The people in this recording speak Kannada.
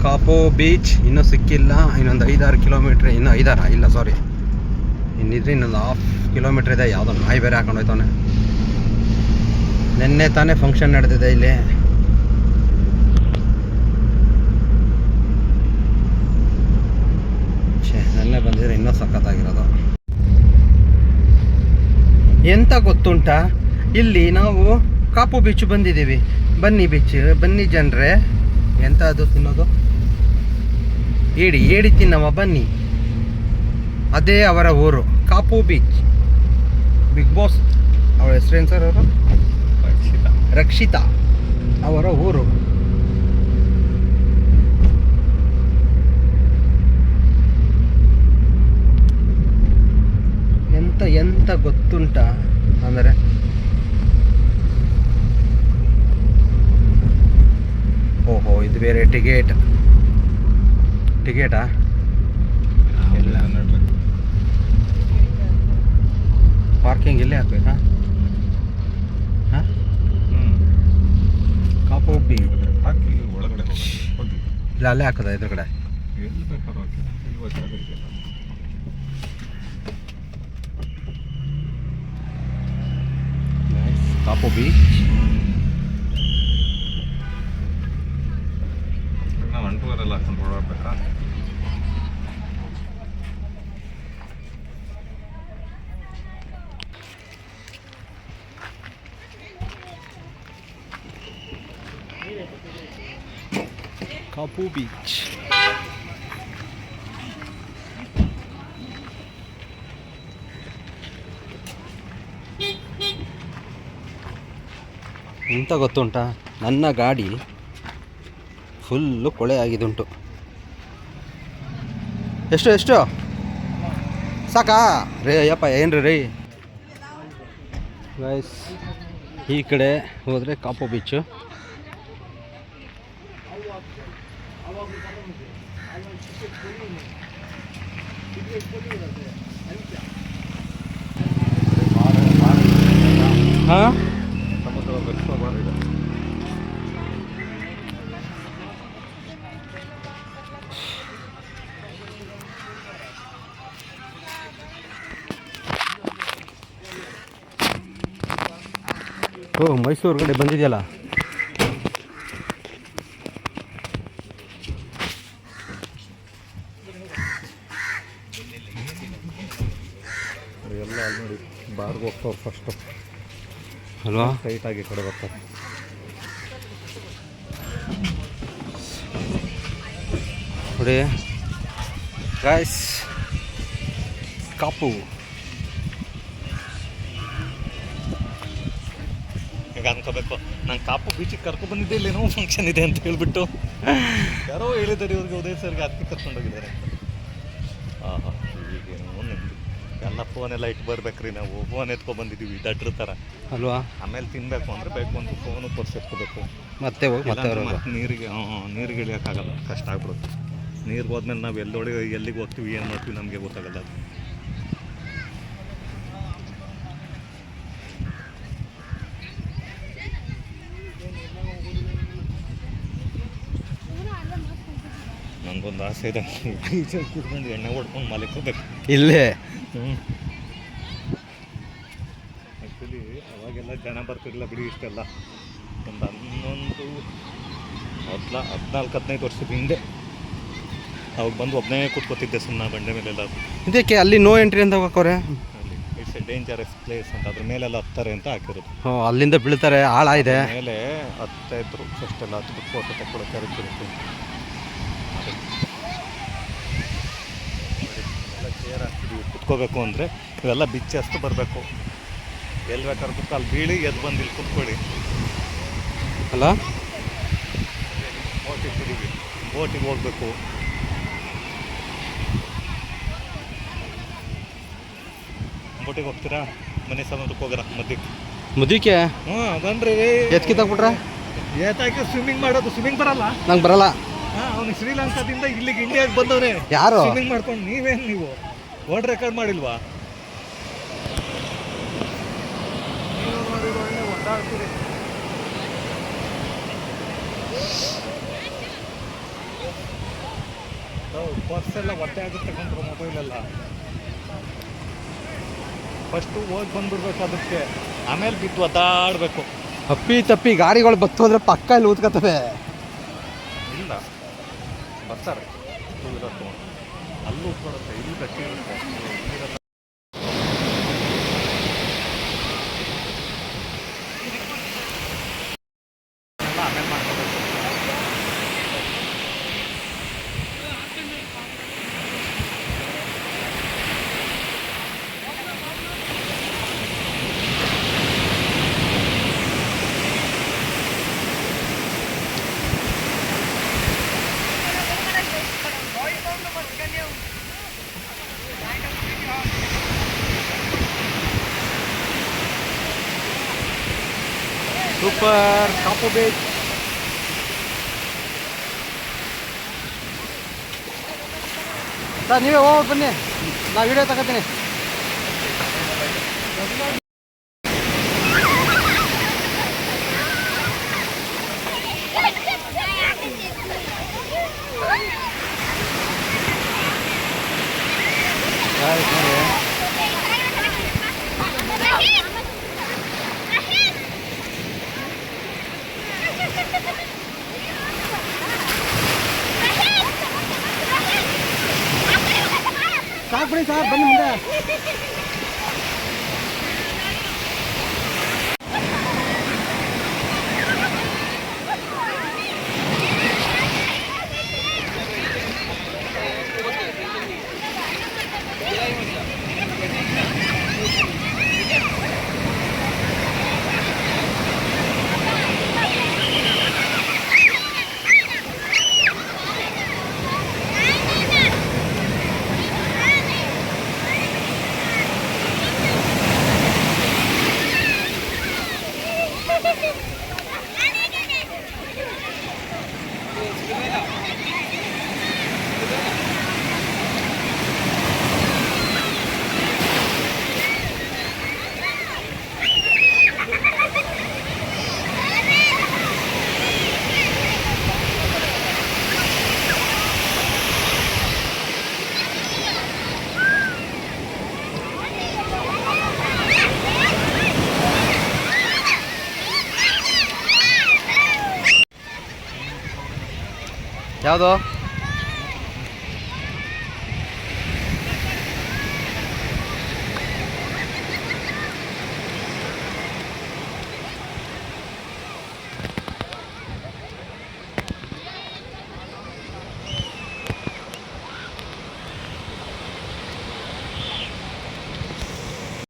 ಕಾಪು ಬೀಚ್ ಇನ್ನೂ ಸಿಕ್ಕಿಲ್ಲ. ಇನ್ನೊಂದು 5-6 ಕಿಲೋಮೀಟ್ರ್, ಇನ್ನೂ 5-6 ಇಲ್ಲ ಸಾರಿ, ಇನ್ನಿದ್ರೆ ಇನ್ನೊಂದು 1/2 ಕಿಲೋಮೀಟ್ರ್ ಇದೆ. ಯಾವುದೋ ನಾಯಿ ಬೇರೆ ಹಾಕೊಂಡು ಹೋಯ್ತಾನೆ. ನಿನ್ನೆ ತಾನೇ ಫಂಕ್ಷನ್ ನಡೆದಿದೆ ಇಲ್ಲಿ. ನೆನ್ನೆ ಬಂದಿದ್ರೆ ಇನ್ನೂ ಸಖತ್ತಾಗಿರೋದು. ಎಂತ ಗೊತ್ತುಂಟಾ, ಇಲ್ಲಿ ನಾವು ಕಾಪು ಬೀಚ್ ಬಂದಿದ್ದೀವಿ. ಬನ್ನಿ ಬೀಚ್, ಬನ್ನಿ ಜನರೇ. ಎಂತ ಅದು ತಿನ್ನೋದು? ಏಡಿ ತಿನ್ನವ ಬನ್ನಿ. ಅದೇ ಅವರ ಊರು ಕಾಪು ಬೀಚ್. ಬಿಗ್ ಬಾಸ್ ಅವರ ಹೆಸರೇನು ಸರ್? ಅವರು ರಕ್ಷಿತಾ ಅವರ ಊರು. ಎಂತ ಗೊತ್ತುಂಟ ಅಂದರೆ, ಓಹೋ ಇದು ಬೇರೆ ಟಿಕೆಟಾ? ಇಲ್ಲ, ಪಾರ್ಕಿಂಗ್ ಇಲ್ಲೇ ಹಾಕ್ಬೇಕಾ? ಕಾಪು ಬೀಚ್ ಇಲ್ಲ, ಅಲ್ಲೇ ಹಾಕೋದ ಎದುರುಗಡೆ? ಕಾಪು ಬೀಚ್. ನಾವು ಅಂಟುವರೆಲ್ಲ ಹಾಕೊಂಡು ಹೊರಡ್ಬೇಕಾ? ಕಾಪು ಬೀಚ್. ಎಂತ ಗೊತ್ತುಂಟ, ನನ್ನ ಗಾಡಿ ಫುಲ್ಲು ಕೊಳೆ ಆಗಿದುಂಟು. ಎಷ್ಟು ಸಾಕಾ ರೇ? ಅಯ್ಯಪ್ಪ ಏನ್ರಿ ರೈ ಗೈಸ್, ಈ ಕಡೆ ಹೋದರೆ ಕಾಪು ಬೀಚು. ಹಾಂ, ಓ ಮೈಸೂರು ಕಡೆ ಬಂದಿದೆಯಲ್ಲ. ಎಲ್ಲ ಅಲ್ಲಿ ನೋಡಿ ಬಾರ್ಗೆ ಹೋಗ್ತಾವ್ರು ಫಸ್ಟು ಅಲ್ವಾ? ಟೈಟಾಗಿ ಕಡೆ ಬರ್ತಾರೆ. ನೋಡಿ ಗೈಸ್, ಕಾಪು. ಈಗ ಅನ್ಕೋಬೇಕು, ನಾನು ಕಾಪು ಬೀಚಿಗೆ ಕರ್ಕೊಂಡು ಬಂದಿದ್ದೆ, ಇಲ್ಲೇನೋ ಫಂಕ್ಷನ್ ಇದೆ ಅಂತ ಹೇಳ್ಬಿಟ್ಟು ಯಾರೋ ಹೇಳಿದ್ದಾರೆ ಇವ್ರಿಗೆ, ಉದಯ್ ಸರ್ಗೆ ಅದಕ್ಕೆ ಕರ್ಕೊಂಡೋಗಿದ್ದಾರೆ. ಹಾಂ ಈಗೇನು ನೆಮ್ಮದಿ. ಎಲ್ಲ ಫೋನೆಲ್ಲ ಇಟ್ಟು ಬರ್ಬೇಕ್ರಿ, ನಾವು ಫೋನ್ ಎತ್ಕೊಬಂದಿದ್ದೀವಿ ದಡ್ರ ಥರ ಅಲ್ವಾ? ಆಮೇಲೆ ತಿನ್ನಬೇಕು ಅಂದರೆ ಬೇಕು ಅಂತ ಫೋನು ಪರ್ಸ್ ಎತ್ಕೋಬೇಕು. ಮತ್ತೆ ಹೋಗಿ ಮತ್ತೆ ನೀರಿಗೆ ಇಳಿಯೋಕ್ಕಾಗಲ್ಲ, ಕಷ್ಟ ಆಗ್ಬಿಡುತ್ತೆ. ನೀರಿಗೆ ಹೋದ್ಮೇಲೆ ನಾವು ಎಲ್ಲಿಗೆ ಹೋಗ್ತೀವಿ, ಏನು ಮಾಡ್ತೀವಿ ನಮಗೆ ಗೊತ್ತಾಗಲ್ಲ. ನನಗೊಂದು ಆಸೆ ಇದೆ, ಬೀಚಲ್ಲಿ ಕೂತ್ಕೊಂಡು ಎಣ್ಣೆ ಹೊಡ್ಕೊಂಡು ಮಲಿಕೋಬೇಕು ಇಲ್ಲೇ. ಆ್ಯಕ್ಚುಲಿ ಅವಾಗೆಲ್ಲ ಜನ ಬರ್ತಿರಲಿಲ್ಲ ಬಿಡಿ ಇಷ್ಟೆಲ್ಲ. ಒಂದು 14-15 ವರ್ಷದ ಹಿಂದೆ ಅವಾಗ ಬಂದು ಒಬ್ಬನೇ ಕೂತ್ಕೋತಿದ್ದೆ ಸುಮ್ಮನೆ ಬಂಡೆ ಮೇಲೆಲ್ಲ. ಇದಕ್ಕೆ ಅಲ್ಲಿ ನೋ ಎಂಟ್ರಿ ಅಂತ ಹೋಗೋರೆ. ಅಲ್ಲಿ ಇಟ್ಸ್ ಎ ಡೇಂಜರಸ್ ಪ್ಲೇಸ್ ಅಂತ ಅದ್ರ ಮೇಲೆಲ್ಲ ಹತ್ತಾರೆ ಅಂತ ಹಾಕಿರೋದು. ಅಲ್ಲಿಂದ ಬೀಳ್ತಾರೆ, ಆಳ ಇದೆ ಮೇಲೆ ಹತ್ತಾ ಇದ್ರು. ಫಸ್ಟೆಲ್ಲ ಹತ್ಬಿಟ್ಟು ಫೋಟೋ ತಗೊಳ್ಳೋಕೆ ಇರುತ್ತೆ. ಎಲ್ಲ ಚೇರ್ ಹಾಕ್ತಿದ್ವಿ ಕುತ್ಕೋಬೇಕು ಅಂದರೆ. ಇವೆಲ್ಲ ಬಿಚ್ಚಷ್ಟು ಬರಬೇಕು, ಎಲ್ಲಿ ಬೇಕಾದ್ರೂ ಕುತ್ಕೊ ಅಲ್ಲಿ ಬೀಳಿ ಎದ್ದು ಬಂದು ಇಲ್ಲಿ ಕುತ್ಕೊಳ್ಳಿ ಅಲ್ಲ. ಬೋಟಿಗೆ ಹೋಗ್ಬೇಕು. ಬೋಟಿಗೆ ಹೋಗ್ತೀರಾ? ಮನೆ ಸಮುದ್ರಕ್ಕೆ ಹೋಗೋಣ ಮುದಿಕೆ. ಹ್ಞೂ ಬನ್ರಿ. ಎತ್ಕಿತ್ತಾಕ್ಬಿಟ್ರೆ ಏತಾಕಿ ಸ್ವಿಮ್ಮಿಂಗ್ ಮಾಡೋದು. ಸ್ವಿಮ್ಮಿಂಗ್ ಬರಲ್ಲ? ನಂಗೆ ಬರಲ್ಲ. ಹಾಂ, ಅವ್ನಿಗೆ ಶ್ರೀಲಂಕಾದಿಂದ ಇಲ್ಲಿಗೆ ಇಂಡಿಯಾಗೆ ಬಂದವ್ರೆ. ಯಾರು ಸ್ವಿಮ್ಮಿಂಗ್ ಮಾಡ್ಕೊಂಡು? ನೀವು ವರ್ಲ್ಡ್ ರೆಕಾರ್ಡ್ ಮಾಡಿಲ್ವಾ? ಒಳ್ಳೆ ಒದ್ದಾಡ್ತೀರಿ. ಪರ್ಸ್ ಎಲ್ಲ ಒತ್ತೆ ಆಗುತ್ತೆ ತಗೊಂಡ್ರು ಮೊಬೈಲೆಲ್ಲ. ಫಸ್ಟು ಹೋಗಿ ಬಂದ್ಬಿಡ್ಬೇಕು ಅದಕ್ಕೆ, ಆಮೇಲೆ ಬಿದ್ದು ಒದ್ದಾಡಬೇಕು. ಅಪ್ಪಿ ತಪ್ಪಿ ಗಾಡಿಗಳು ಬತ್ತು ಅಂದರೆ ಪಕ್ಕ ಇಲ್ಲಿ ಊದ್ಕೊತವೆ. ಇಲ್ಲ ಬರ್ತಾರೆ ಟೂ ವೀಲರ್ ತೊಗೊಂಡು, ಅಲ್ಲೂ ಉಟ್ಕೊಡುತ್ತೆ, ಇಲ್ಲಿ ಗಟ್ಟಿ ಇರುತ್ತೆ. ಆಮೇಲೆ ಮಾಡ್ಕೋಬೇಕು. Super Kapu beach. ಸರ್ ನೀವೇ ಹೋಗಿ ಬನ್ನಿ, ನಾ ವಿಡಿಯೋ ತಗೋತೀನಿ. ಸಾಕು ಬಿಡಿ ಸರ್, ಬನ್ನಿ ಮುಂದೆ. ಯಾವುದು